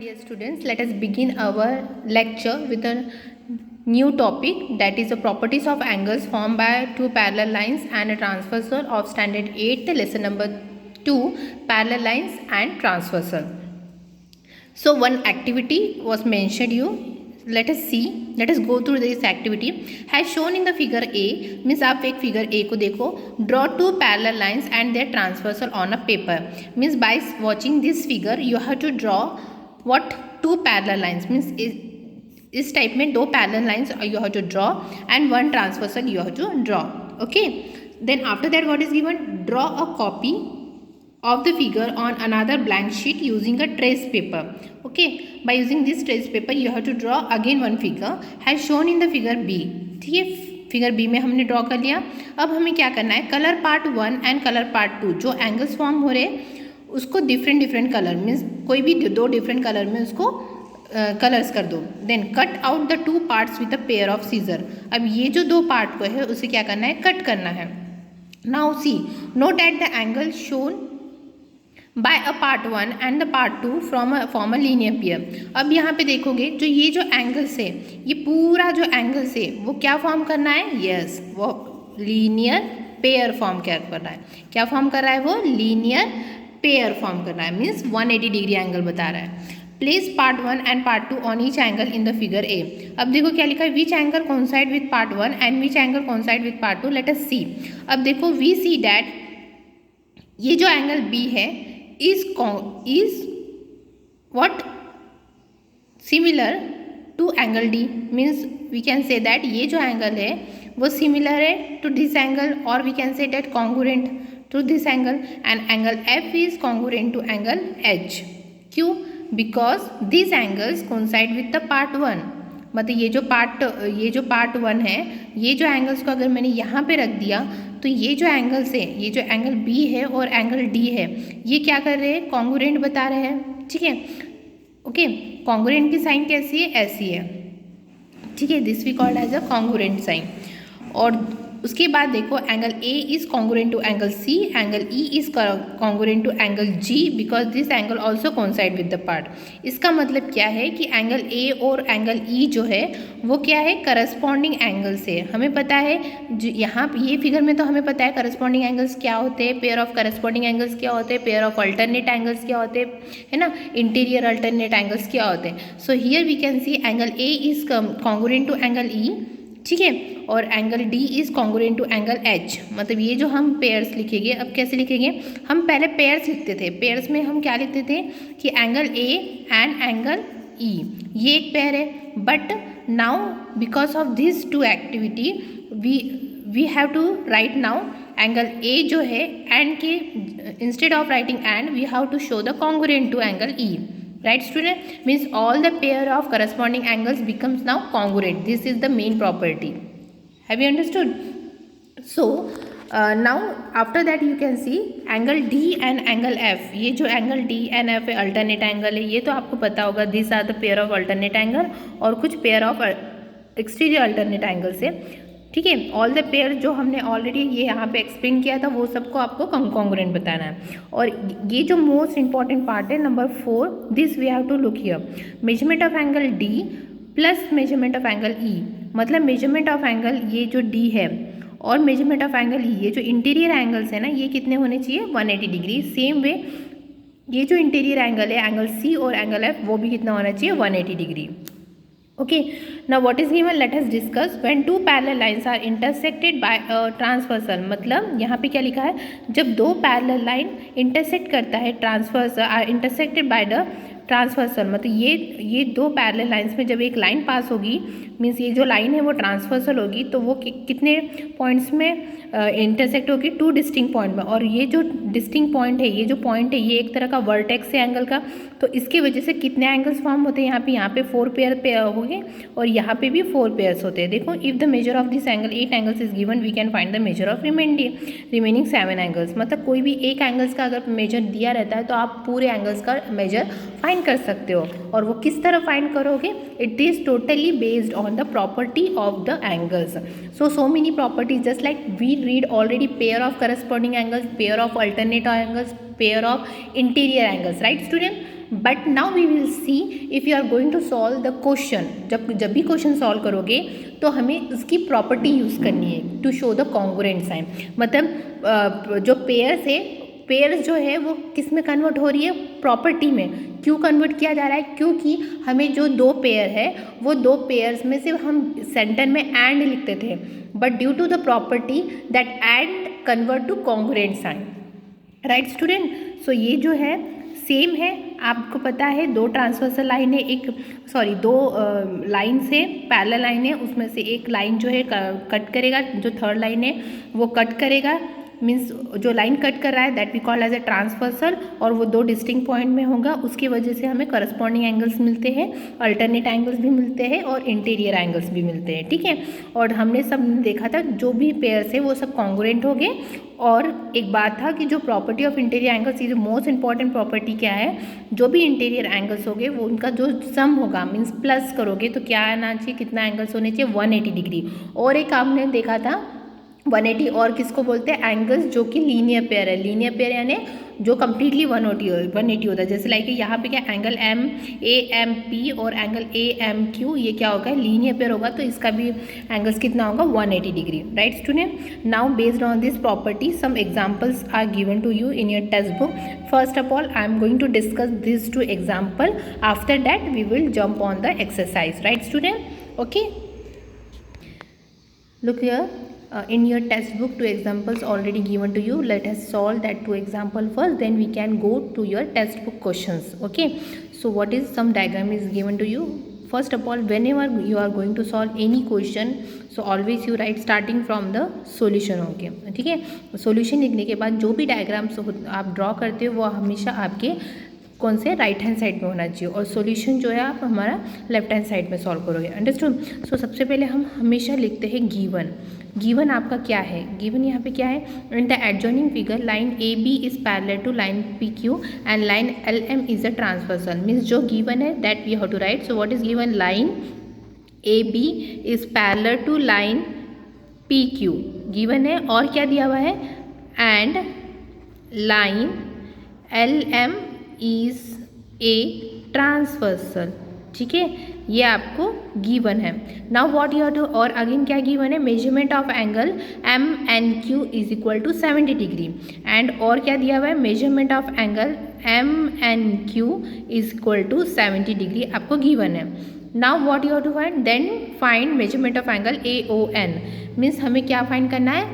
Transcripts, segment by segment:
Dear students, let us begin our lecture with a new topic, that is the properties of angles formed by two parallel lines and a transversal of standard 8, lesson number 2, parallel lines and transversal. So one activity was mentioned you. Let us go through this activity. As shown in the figure A, means आप एक figure A को देखो, draw two parallel lines and their transversal on a paper. Means by watching this figure you have to draw what two parallel lines, means इस type में दो parallel lines you have to draw and one transversal you have to draw. Okay, then after that what is given, draw a copy of the figure on another blank sheet using a trace paper. Okay, by using this trace paper you have to draw again one figure as shown in the figure B. ठीक है, figure B में हमने draw कर लिया. अब हमें क्या करना है, colour part 1 and colour part 2 जो एंगल्स फॉर्म हो रहे उसको डिफरेंट कलर मीन्स कोई भी दो डिफरेंट कलर में उसको कलर्स कर दो. Then cut out the two parts with a pair of scissor. अब ये जो दो पार्ट को है उसे क्या करना है, कट करना है. Now see, note at the angle shown by a part 1 and the part 2 from a linear pair. अब यहाँ पे देखोगे जो ये जो एंगल्स है, ये पूरा जो एंगल्स है वो क्या फॉर्म करना है, यस वो लीनियर पेयर फॉर्म कर रहा है. क्या फॉर्म कर रहा है वो, लीनियर पेयर फॉर्म कर रहा है. मीन्स 180 डिग्री एंगल बता रहा है. Place part 1 and part 2 on each angle in the figure A. अब देखो क्या लिखा है, which angle coincide with part 1 and which angle coincide with part 2. Let us see. अब देखो वी सी डैट ये जो एंगल बी है is what similar to angle D. means we can say that ये जो एंगल है वो similar है to this angle, or we can say that congruent to this angle, and angle F is congruent to angle H. क्यों, because these angles coincide with the part 1. मतलब ये जो part 1 है, ये जो एंगल्स को अगर मैंने यहाँ पे रख दिया तो ये जो एंगल्स है, ये जो एंगल बी है और एंगल डी है, ये क्या कर रहे हैं, कॉन्ग्रुएंट बता रहे हैं. ठीक है, ओके, कॉन्ग्रुएंट की साइन कैसी है, ऐसी है. ठीक है, this we called as a congruent sign. और उसके बाद देखो angle A is congruent to angle C, angle E is congruent to angle G, because this angle also coincide with the part. इसका मतलब क्या है कि एंगल ए और एंगल ई जो है वो क्या है, करस्पॉन्डिंग एंगल्स है. हमें पता है जो यहाँ ये फिगर में तो हमें पता है करस्पॉन्डिंग एंगल्स क्या होते हैं, पेयर ऑफ करस्पॉन्डिंग एंगल्स क्या होते हैं, पेयर ऑफ अल्टरनेट एंगल्स क्या होते हैं, है ना, इंटीरियर अल्टरनेट एंगल्स क्या होते हैं. So here we can see angle A is congruent to angle E. ठीक है, और angle D is congruent to angle H. मतलब ये जो हम पेयर्स लिखेंगे, अब कैसे लिखेंगे, हम पहले पेयर्स लिखते थे. पेयर्स में हम क्या लिखते थे कि angle A and angle E ये एक पेयर है. But now because of this two activity we have to write now angle A जो है एंड के instead of writing and we have to show the congruent to angle E. Right student, means all the pair of corresponding angles becomes now congruent. This is the main property. Have you understood? So now after that you can see angle D and angle F. ये जो angle D and F है alternate angle है, ये तो आपको पता होगा. These are the pair of alternate angle और कुछ pair of exterior alternate angles है. ठीक है, ऑल द पेयर जो हमने ऑलरेडी ये यहाँ पे एक्सप्लेन किया था वो सबको आपको कॉन्ग्रुएंट बताना है. और ये जो मोस्ट इंपॉर्टेंट पार्ट है number 4, this we have to look here, measurement of angle D plus measurement of angle E. मतलब मेजरमेंट ऑफ एंगल ये जो डी है और मेजरमेंट ऑफ एंगल ई, ये जो इंटीरियर एंगल्स है ना, ये कितने होने चाहिए, 180 डिग्री. सेम वे ये जो इंटीरियर एंगल है एंगल सी और एंगल एफ वो भी कितना होना चाहिए, 180 degree. Okay, now what is given, let us discuss. When two parallel lines are intersected by a transversal, मतलब यहाँ पे क्या लिखा है, जब दो parallel line intersect करता है, transversal are intersected by the transversal. मतलब ये दो पैरेलल लाइंस में जब एक लाइन पास होगी, मीन्स ये जो लाइन है वो ट्रांसवर्सल होगी, तो वो कितने पॉइंट्स में इंटरसेक्ट होगी, 2 डिस्टिंक्ट पॉइंट में. और ये जो डिस्टिंक्ट पॉइंट है, ये जो पॉइंट है ये एक तरह का वर्टेक्स है एंगल का, तो इसकी वजह से कितने एंगल्स फॉर्म होते हैं, यहाँ पे 4 पेयर होंगे और यहाँ पे भी 4 पेयर्स होते हैं. देखो, if the measure of this angle 8 angles is given, we can find the measure of remaining 7 angles. मतलब कोई भी एक एंगल्स का अगर मेजर दिया रहता है तो आप पूरे एंगल्स का मेजर फाइंड कर सकते हो. और वो किस तरह फाइंड करोगे, it is totally based on the property of the angles. So many properties, just like we read already pair of corresponding angles, pair of alternate angles, pair of interior angles, right student? But now we will see if you are going to solve the question, जब भी question solve करोगे तो हमें उसकी property use करनी है to show the congruent sign. मतलब जो पेयर्स है, पेयर्स जो है वो किस में कन्वर्ट हो रही है, प्रॉपर्टी में। क्यों कन्वर्ट किया जा रहा है, क्योंकि हमें जो दो पेयर है वो दो पेयर्स में से हम सेंटर में एंड लिखते थे, but due to the property that and convert to congruent sign, right student. So ये जो है सेम है, आपको पता है दो ट्रांसवर्सल लाइन है, दो लाइन से पैरेलल लाइन है, उसमें से एक लाइन जो है कट करेगा, जो थर्ड लाइन है वो कट करेगा, मीन्स जो लाइन कट कर रहा है that we call as a transversal, और वो दो डिस्टिंक्ट पॉइंट में होगा, उसकी वजह से हमें करस्पॉन्डिंग एंगल्स मिलते हैं, अल्टरनेट एंगल्स भी मिलते हैं और इंटीरियर एंगल्स भी मिलते हैं, ठीक है। और हमने सब देखा था जो भी पेयर्स है वो सब कॉन्ग्रुएंट हो गए। और एक बात था कि जो प्रॉपर्टी ऑफ इंटीरियर एंगल्स, ये मोस्ट इंपॉर्टेंट प्रॉपर्टी क्या है, जो भी इंटीरियर एंगल्स हो गए वो उनका जो सम होगा, मीन्स प्लस करोगे तो क्या आना चाहिए, कितना एंगल्स होने चाहिए, 180 डिग्री। और एक आपने देखा था 180 और किसको बोलते हैं, एंगल्स जो कि लीनियर पेयर है। लीनियर पेयर यानी जो कम्प्लीटली 180 होता है, जैसे लाइक यहाँ पे क्या angle M A M P और एंगल ए एम क्यू, ये क्या होगा, लीनियर पेयर होगा, तो इसका भी एंगल्स कितना होगा, 180 degree, right student. Now based on this property some examples are given to you in your textbook. First of all I am going to discuss this two example, after that we will jump on the exercise, right student. Okay, look here, in your textbook two examples already given to you. Let us solve that two example first, then we can go to your textbook questions. Okay, so what is some diagram is given to you. First of all, whenever you are going to solve any question, so always you write starting from the solution. Okay, ठीक है। solution लिखने के बाद जो भी diagrams आप draw करते हो वो हमेशा आपके कौन से राइट हैंड साइड में होना चाहिए, और सॉल्यूशन जो है आप हमारा लेफ्ट हैंड साइड में सॉल्व करोगे, अंडरस्टूड। सो सबसे पहले हम हमेशा लिखते हैं गिवन। गिवन आपका क्या है, गिवन यहाँ पे क्या है, in the adjoining figure line A B is parallel to line P Q and line L M is a transversal, means जो गिवन है that we have to write. So what is given, line A B is parallel to line P Q given है, और क्या दिया हुआ है, and line L M is a transversal, ठीक है, ये आपको गिवन है। Now what you have to, और अगेन क्या गिवन है, measurement of angle M N Q is equal to 70 degree, and और क्या दिया हुआ है, measurement of angle M N Q is equal to 70 degree आपको गिवन है। Now what you have to find, then find measurement of angle A O N, means हमें क्या find करना है,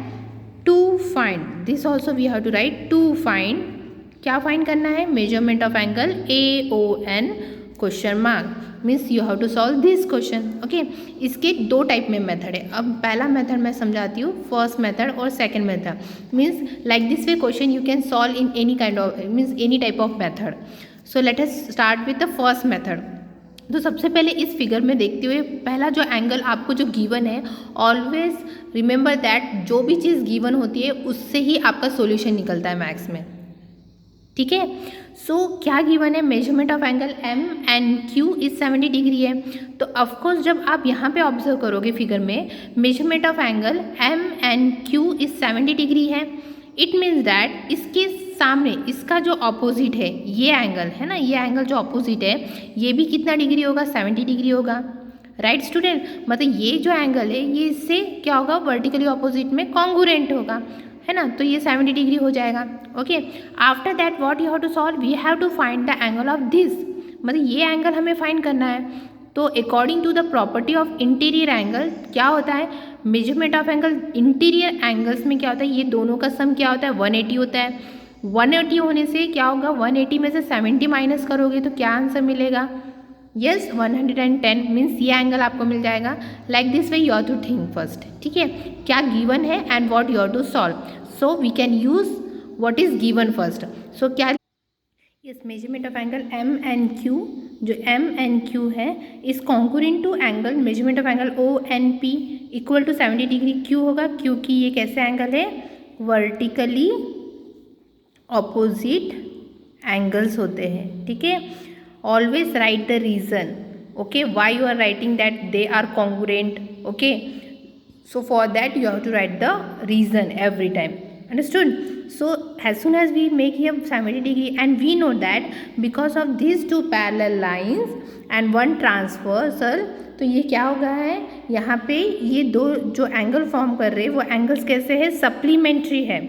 to find this also we have to write, to find, क्या find करना है, measurement of angle A O N question mark, means you have to solve this question. Okay, इसके दो type में मेथड है। अब पहला मेथड मैं समझाती हूँ, फर्स्ट मेथड और second method, means like this way question you can solve in any kind of, means any type of method. So let us start with the first method. तो सबसे पहले इस फिगर में देखते हुए पहला जो एंगल आपको जो गिवन है, ऑलवेज रिमेंबर दैट जो भी चीज़ गिवन होती है उससे ही आपका सोल्यूशन निकलता है मैथ्स में, ठीक है। सो क्या गिवन है, measurement of angle M and Q is 70 degree है। तो ऑफकोर्स जब आप यहाँ पे ऑब्जर्व करोगे फिगर में, measurement of angle M and Q is 70 degree है, इट मीन्स दैट इसके सामने इसका जो ऑपोजिट है, ये एंगल है ना, ये एंगल जो ऑपोजिट है ये भी कितना डिग्री होगा, 70 डिग्री होगा, राइट स्टूडेंट। मतलब ये जो एंगल है ये इससे क्या होगा, वर्टिकली ऑपोजिट में कॉन्ग्रुएंट होगा, है ना, तो ये 70 डिग्री हो जाएगा। Okay, after that what you have to solve, we have to find the angle of this, मतलब ये एंगल हमें फाइंड करना है। तो according to the property of interior angle क्या होता है, measurement of angle interior angles में क्या होता है, ये दोनों का सम क्या होता है, 180 होता है। 180 होने से क्या होगा, 180 में से 70 माइनस करोगे तो क्या आंसर मिलेगा, यस 110, मीन्स ये एंगल आपको मिल जाएगा। Like this way you have to think first, ठीक है, क्या गिवन है and what you have to solve. So we can use what is given first. So क्या, yes measurement of angle M and Q, जो M and Q है is congruent to angle measurement of angle O N P equal to 70 degree. क्यों होगा, क्योंकि ये कैसे angle है, vertically opposite angles होते हैं, ठीक है। Always write the reason, okay, why you are writing that they are congruent, okay. So for that you have to write the reason every time, understood. So as soon as we make here 70 degree and we know that because of these two parallel lines and one transversal, तो ये क्या हो गया है यहाँ पे, ये दो जो एंगल फॉर्म कर रहे हैं वो एंगल्स कैसे है, सप्लीमेंट्री है.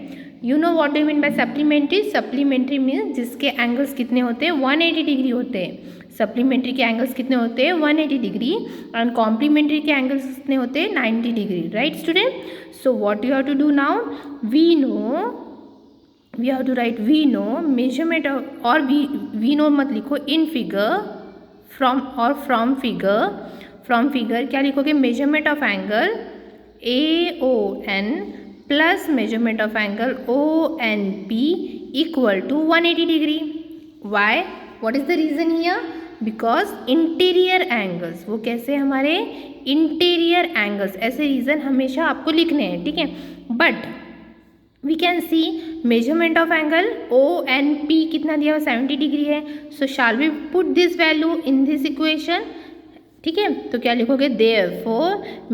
You know what do mean by supplementary. Supplementary means जिसके एंगल्स कितने होते हैं, 180 डिग्री होते हैं. सप्लीमेंट्री के एंगल्स कितने होते हैं, 180 डिग्री. और कॉम्प्लीमेंट्री के एंगल्स कितने होते हैं, 90 degree. Right student. So what you have to do now, we have to write we know measurement of, और we know मत लिखो, in figure from figure क्या लिखोगे, measurement of angle AON plus measurement of angle ONP equal to 180 degree. Why? What is the reason here? Because interior angles, वो कैसे हमारे interior angles, ऐसे reason हमेशा आपको लिखने हैं, ठीक है. But we can see measurement of angle ONP कितना दिया हुआ, 70 डिग्री है. सो shall we put this value in this equation, ठीक है. तो क्या लिखोगे, therefore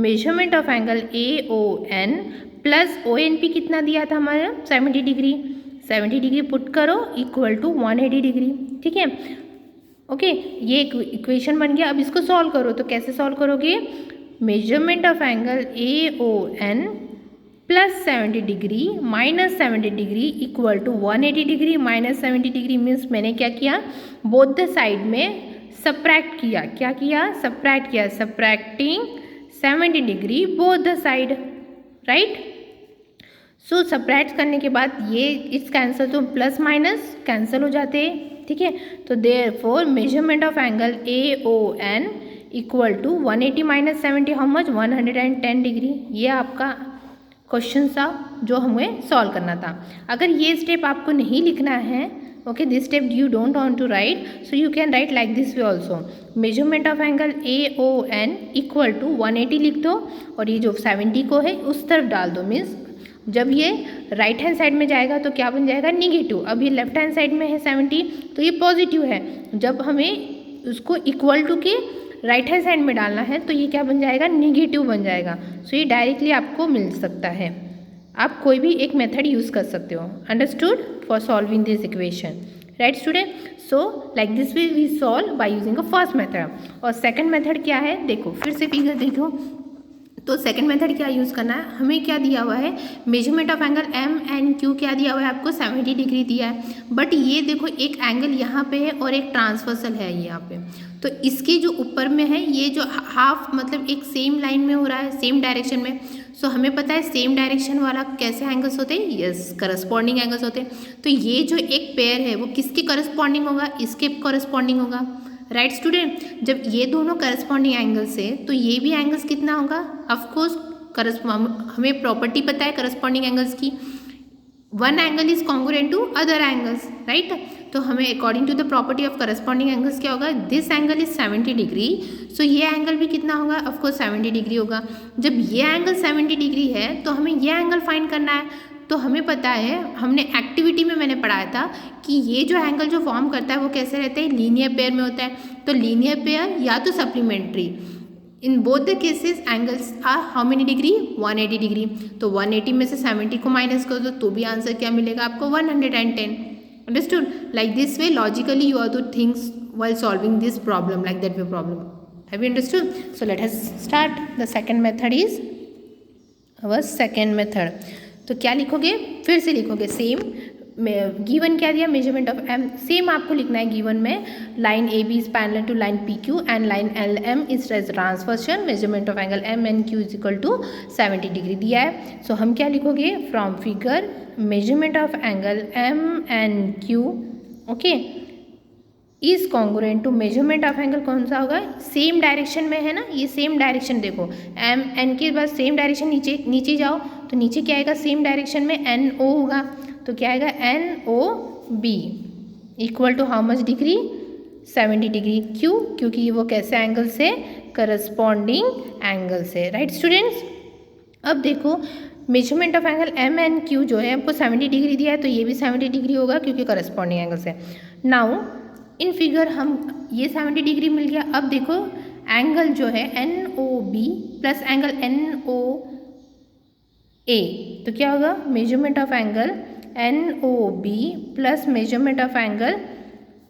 measurement of angle AON plus ONP कितना दिया था हमारा, 70 डिग्री. 70 डिग्री पुट करो इक्वल टू 180 डिग्री, ठीक है. ओके, ये एक इक्वेशन बन गया. अब इसको सॉल्व करो, तो कैसे सॉल्व करोगे, measurement of angle AON plus 70 degree minus 70 degree equal to 180 degree. Minus 70 degree means मैंने क्या किया, बोथ द साइड में सब्ट्रैक्ट किया. क्या किया, सब्ट्रैक्ट किया. Subtracting 70 degree both the side. Right. So subtract करने के बाद ये इस कैंसिल, तो प्लस माइनस कैंसिल हो जाते हैं, ठीक है. तो therefore measurement of angle AON equal to 180 minus 70 how much, 110 degree. ये आपका क्वेश्चन था जो हमें सॉल्व करना था. अगर ये स्टेप आपको नहीं लिखना है, okay, this step you don't want to write, so you can write like this way also. Measurement of angle AON equal to 180 लिख दो और ये जो 70 को है उस तरफ डाल दो. मीन्स जब ये राइट हैंड साइड में जाएगा तो क्या बन जाएगा, निगेटिव. अब ये लेफ्ट हैंड साइड में है 70, तो ये पॉजिटिव है. जब हमें उसको इक्वल टू के राइट हैंड साइड में डालना है तो ये क्या बन जाएगा, निगेटिव बन जाएगा. सो ये डायरेक्टली आपको मिल सकता है. आप कोई भी एक मेथड यूज़ कर सकते हो. Understood, for solving this equation. Right student. So like this way we solve by using a first method. और सेकंड मेथड क्या है, देखो फिर से फिगर देखो. तो सेकंड मेथड क्या यूज़ करना है, हमें क्या दिया हुआ है, मेजरमेंट ऑफ एंगल MNQ क्या दिया हुआ है आपको, 70 डिग्री दिया है. बट ये देखो एक एंगल यहाँ पे है और एक ट्रांसवर्सल है यहाँ पे. तो इसके जो ऊपर में है ये जो हाफ मतलब एक सेम लाइन में हो रहा है, सेम डायरेक्शन में. सो हमें पता है सेम डायरेक्शन वाला कैसे एंगल्स होते हैं, यस, करस्पॉन्डिंग एंगल्स होते हैं. तो ये जो एक पेयर है वो किसके करस्पॉन्डिंग होगा, इसके करस्पॉन्डिंग होगा. Right student. जब ये दोनों करस्पॉन्डिंग एंगल्स है तो ये भी एंगल्स कितना होगा, ऑफकोर्स हमें प्रॉपर्टी पता है करस्पॉन्डिंग एंगल्स की, one angle is congruent to other angles. Right. तो हमें according to the property of corresponding angles क्या होगा, this angle is 70 degree. So ये एंगल भी कितना होगा, ऑफकोर्स 70 डिग्री होगा. जब ये एंगल 70 डिग्री है तो हमें ये एंगल फाइंड करना है. तो हमें पता है, हमने एक्टिविटी में मैंने पढ़ाया था कि ये जो एंगल जो फॉर्म करता है वो कैसे रहता है, लीनियर पेयर में होता है. तो लीनियर पेयर या तो supplementary, in both the cases angles are how many degree, 180 degree. तो 180 में से 70 को माइनस कर दो तो भी आंसर क्या मिलेगा आपको, 110. Understood. Like this way logically you are to thinks while solving this problem, like that way problem. Have you understood? So let us start. The second method is our second method. तो क्या लिखोगे, फिर से लिखोगे same. Given क्या दिया, measurement of M, same आपको लिखना है. गिवन में line AB is parallel to line PQ and line LM is transversal. Measurement of angle MNQ is equal to 70 degree दिया है. सो हम क्या लिखोगे, from figure measurement of angle MNQ okay is congruent to measurement of angle. कौन सा होगा, same direction में है ना, ये सेम डायरेक्शन देखो, MN के बाद सेम डायरेक्शन, नीचे जाओ तो नीचे क्या आएगा, सेम डायरेक्शन में NO होगा. तो क्या आएगा, NOB equal to how much degree, 70 degree. क्यों, क्योंकि वो कैसे एंगल से, करस्पॉन्डिंग एंगल से. Right students. अब देखो मेजरमेंट ऑफ एंगल MNQ जो है आपको 70 डिग्री दिया है तो ये भी 70 डिग्री होगा क्योंकि करस्पॉन्डिंग एंगल से. नाउ इन फिगर हम ये 70 डिग्री मिल गया. अब देखो एंगल जो है NOB प्लस एंगल ए, तो क्या होगा measurement of angle NOB plus measurement of angle,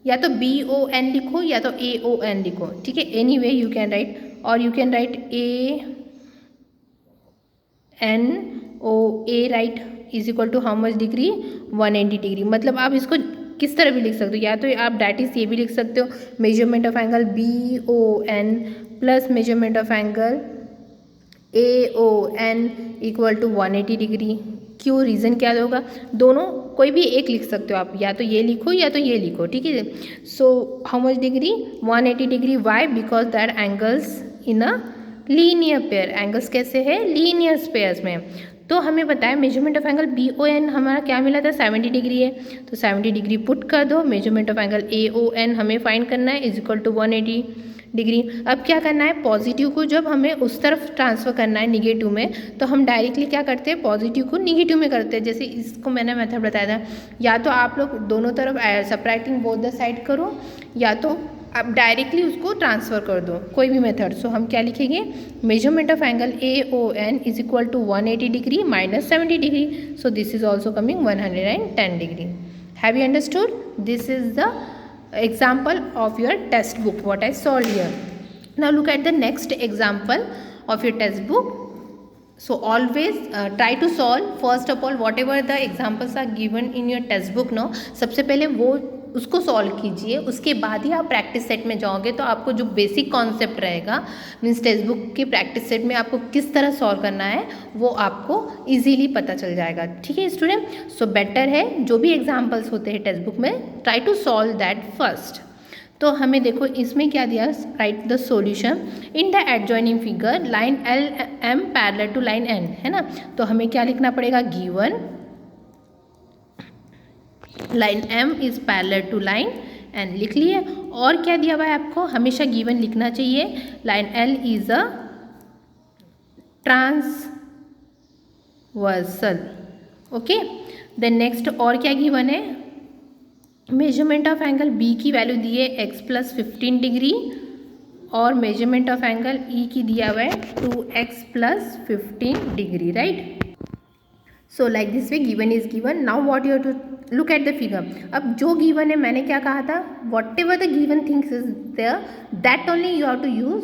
या तो BON लिखो या तो AON लिखो, ठीक है, any way you can write, और you can write ANOA right is equal to how much degree 180 degree. मतलब आप इसको किस तरह भी लिख सकते हो, या तो आप डैट इज ये भी लिख सकते हो measurement of angle BON plus measurement of angle AON equal to 180 degree. क्यों, रीज़न क्या होगा, दोनों कोई भी एक लिख सकते हो आप, या तो ये लिखो या तो ये लिखो, ठीक है। So how much degree 180 degree, why because that angles in a linear pair, angles कैसे है लीनियर पेयर्स में। तो हमें बताया मेजरमेंट ऑफ एंगल BON हमारा क्या मिला था 70 डिग्री है, तो 70 डिग्री पुट कर दो, मेजरमेंट ऑफ एंगल AON हमें फाइंड करना है इज इक्वल टू 180 डिग्री। अब क्या करना है, पॉजिटिव को जब हमें उस तरफ ट्रांसफ़र करना है निगेटिव में, तो हम डायरेक्टली क्या करते हैं पॉजिटिव को निगेटिव में करते हैं। जैसे इसको मैंने मेथड बताया था, या तो आप लोग दोनों तरफ सबट्रैक्टिंग बोथ द साइड करो, या तो आप डायरेक्टली उसको ट्रांसफ़र कर दो, कोई भी मेथड। सो हम क्या लिखेंगे, measurement of angle AON is equal to 180 degree minus 70 degree, so this is also coming 110 degree. Have you understood? This is the example of your test book what I solved here. Now look at the next example of your test book. So always try to solve first of all whatever the examples are given in your test book now, सबसे पहले वो उसको solve कीजिए, उसके बाद ही आप practice set में जाओगे तो आपको जो बेसिक कॉन्सेप्ट रहेगा मीन्स टेक्स्ट बुक के प्रैक्टिस सेट में आपको किस तरह सॉल्व करना है वो आपको इजीली पता चल जाएगा, ठीक है स्टूडेंट। सो बेटर है जो भी एग्जांपल्स होते हैं टेक्स्ट बुक में try to solve that first. तो हमें देखो इसमें क्या दिया, right the solution in the adjoining figure line LM parallel to line N, है ना। तो हमें क्या लिखना पड़ेगा, given line M is parallel to line N लिख लिए। और क्या दिया हुआ है आपको, हमेशा गिवन लिखना चाहिए line L is a transversal, okay. Then next और क्या गिवन है, मेजरमेंट ऑफ एंगल B की वैल्यू दी है x प्लस 15 डिग्री और मेजरमेंट ऑफ एंगल E की दिया हुआ है 2x plus 15 degree, right. So like this way given is given. Now what you have to look at the figure. अब जो गिवन है मैंने क्या कहा था, whatever the given things is there that only you have to use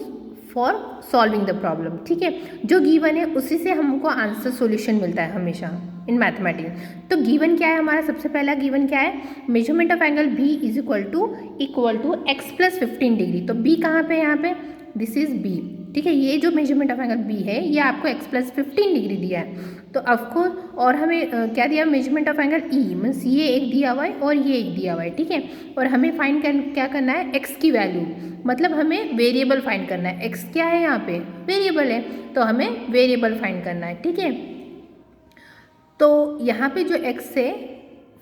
for solving the problem, ठीक है। जो गिवन है उसी से हमको आंसर सॉल्यूशन मिलता है हमेशा इन मैथमेटिक्स। तो गिवन क्या है हमारा, सबसे पहला गिवन क्या है, measurement of angle B is equal to x plus 15 degree. तो B कहाँ पे है, यहाँ पे दिस इज B, ठीक है। ये जो मेजरमेंट ऑफ एंगल B है ये आपको x प्लस 15 डिग्री दिया है। तो ऑफकोर्स और हमें क्या दिया, measurement of angle E means ये एक दिया हुआ है और ये एक दिया हुआ है, ठीक है। और हमें फाइंड क्या करना है, x की वैल्यू, मतलब हमें वेरिएबल फाइंड करना है। x क्या है यहाँ पे, वेरिएबल है, तो हमें वेरिएबल फाइंड करना है, ठीक है। तो यहाँ पे जो x से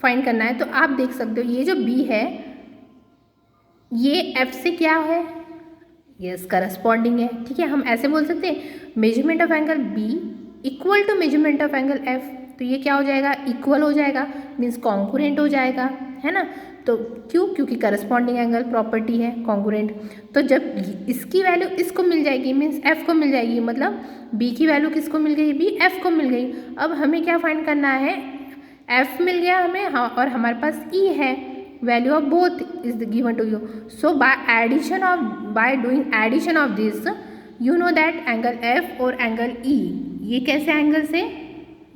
फाइंड करना है, तो आप देख सकते हो ये जो B है ये f से क्या है, यस करस्पॉन्डिंग है, ठीक है। हम ऐसे बोल सकते हैं measurement of angle B equal to measurement of angle F, तो ये क्या हो जाएगा, इक्वल हो जाएगा, मीन्स कॉन्कुरेंट हो जाएगा, है ना। तो क्यों, क्योंकि करस्पॉन्डिंग एंगल प्रॉपर्टी है कॉन्कुरेंट। तो जब इसकी वैल्यू इसको मिल जाएगी मीन्स F को मिल जाएगी, मतलब B की वैल्यू किसको मिल गई, B F को मिल गई। अब हमें क्या फाइंड करना है, F मिल गया हमें, हाँ, और हमारे पास E है, value of both is given to you. So by doing addition of this you know that angle F और एंगल E ये कैसे एंगल से,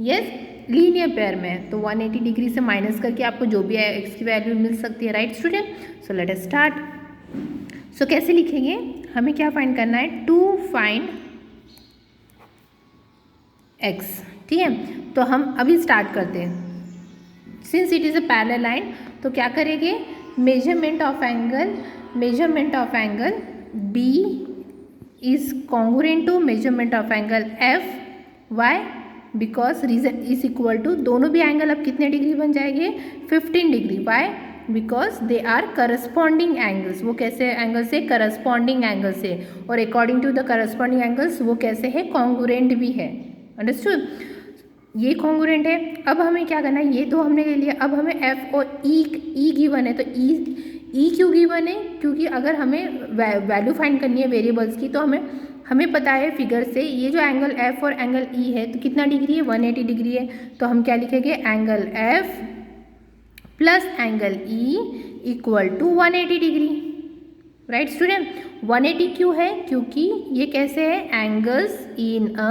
यस लीनियर पेयर में, तो 180 डिग्री से माइनस करके आपको जो भी है x की वैल्यू मिल सकती है, right student. So let us start. So कैसे लिखेंगे, हमें क्या फाइंड करना है, टू फाइंड x, ठीक है। तो हम अभी स्टार्ट करते हैं, since it is a parallel line, तो क्या करेंगे, measurement of angle B is congruent to measurement of angle F, why because reason is equal to, दोनों भी एंगल अब कितने डिग्री बन जाएंगे, 15 degree, why because they are corresponding angles. वो कैसे एंगल से, करस्पॉन्डिंग एंगल से, और according to the corresponding angles वो कैसे है, कॉन्ग्रुएंट भी है, अंडरस्टूड। ये कॉन्ग्रुएंट है। अब हमें क्या करना है, ये दो हमने ले लिया, अब हमें F और E गिवन है। तो E क्यों गिवन है, क्योंकि अगर हमें वैल्यू फाइंड करनी है वेरिएबल्स की, तो हमें हमें पता है फिगर से ये जो एंगल एफ और एंगल ई है तो कितना डिग्री है, 180 डिग्री है। तो हम क्या लिखेंगे, angle F plus angle E equal to 180 degree. Right student, 180 क्यों है, क्योंकि ये कैसे है, angles in a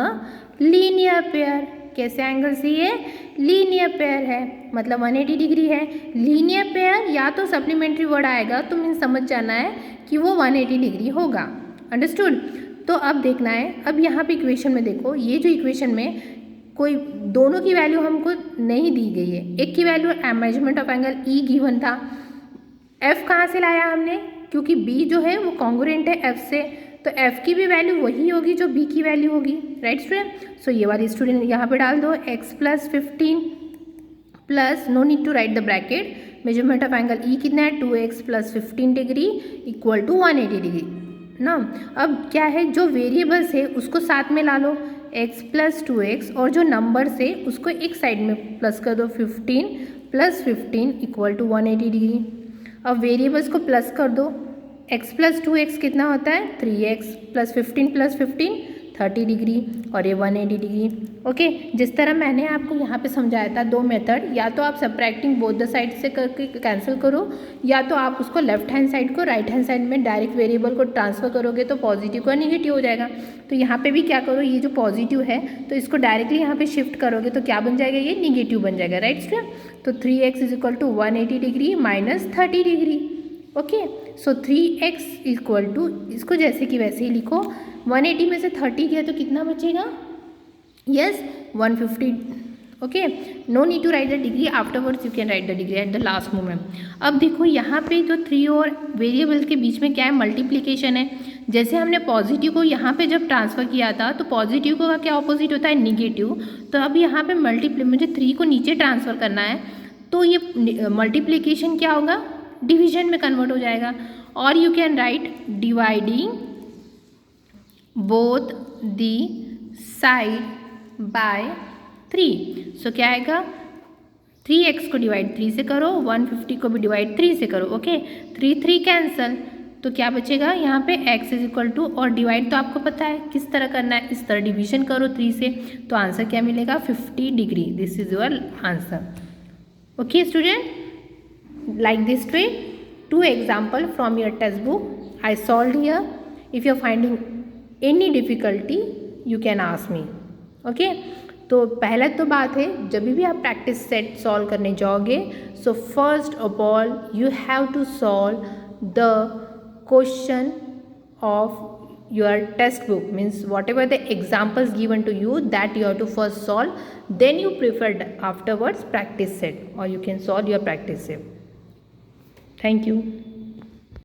linear pair. कैसे एंगल्स, ये लीनियर पेयर है, मतलब 180 डिग्री है। लीनियर पेयर या तो सप्लीमेंट्री वर्ड आएगा तो मीन समझ जाना है कि वो 180 डिग्री होगा। अंडरस्टूड। तो अब देखना है, अब यहाँ पे इक्वेशन में देखो, ये जो इक्वेशन में कोई दोनों की वैल्यू हमको नहीं दी गई है। एक की value measurement of angle E given था, एफ कहाँ से लाया हमने, क्योंकि बी जो है वो कॉन्ग्रुएंट है एफ से, तो एफ की भी वैल्यू वही होगी जो बी की वैल्यू होगी। राइट स्टूडेंट, सो ये वाली स्टूडेंट यहाँ पे डाल दो, x plus 15 plus, no need to write the bracket, measurement of angle E कितना है, 2x plus 15 degree equal to 180 degree ना। अब क्या है, जो वेरिएबल्स है उसको साथ में ला लो, x प्लस 2x, और जो नंबर्स है उसको एक साइड में प्लस कर दो, 15 प्लस 15 इक्वल टू 180 डिग्री। अब वेरिएबल्स को प्लस कर दो, x प्लस 2x कितना होता है, 3x प्लस 15 प्लस 15 30 डिग्री, और ये 180 डिग्री। ओके, जिस तरह मैंने आपको यहाँ पे समझाया था, दो मेथड, या तो आप सब्ट्रैक्टिंग बोथ द साइड से करके कैंसिल करो, या तो आप उसको लेफ्ट हैंड साइड को राइट हैंड साइड में डायरेक्ट वेरिएबल को ट्रांसफर करोगे तो पॉजिटिव का निगेटिव हो जाएगा। तो यहाँ पे भी क्या करो, ये जो पॉजिटिव है तो इसको डायरेक्टली यहाँ पे शिफ्ट करोगे तो क्या बन जाएगा, ये निगेटिव बन जाएगा। राइट स्टूडेंट, तो 3x is equal to 180 degree minus 30 degree. Okay, so 3x equal to, इसको जैसे कि वैसे ही लिखो, 180 में से 30 गया तो कितना बचेगा, yes 150। Okay, no need to write the degree, afterwards you can write the degree at the last moment. अब देखो यहाँ पे जो 3 और वेरिएबल के बीच में क्या है, मल्टीप्लिकेशन है। जैसे हमने पॉजिटिव को यहाँ पे जब ट्रांसफ़र किया था तो पॉजिटिव का क्या ऑपोजिट होता है, निगेटिव। तो अब यहाँ पे मुझे 3 को नीचे ट्रांसफ़र करना है, तो ये मल्टीप्लिकेशन क्या होगा, डिवीजन में कन्वर्ट हो जाएगा। और you can right dividing both the side by 3। सो क्या आएगा, 3x को डिवाइड 3 से करो, 150 को भी डिवाइड 3 से करो। ओके, 3 कैंसल, तो क्या बचेगा यहाँ पे x इज इक्वल टू, और डिवाइड तो आपको पता है किस तरह करना है, इस तरह डिवीजन करो 3 से, तो आंसर क्या मिलेगा, 50 degree. This is your answer. Okay student, like this way, 2 example from your textbook I solved here. If you are finding any difficulty you can ask me. Okay, तो पहला तो बात है, जब भी आप प्रैक्टिस सेट सॉल्व करने जाओगे, so first of all you have to solve the question of your textbook, means whatever the examples given to you, that you have to first solve, then you prefer afterwards practice set, or you can solve your practice set. Thank you.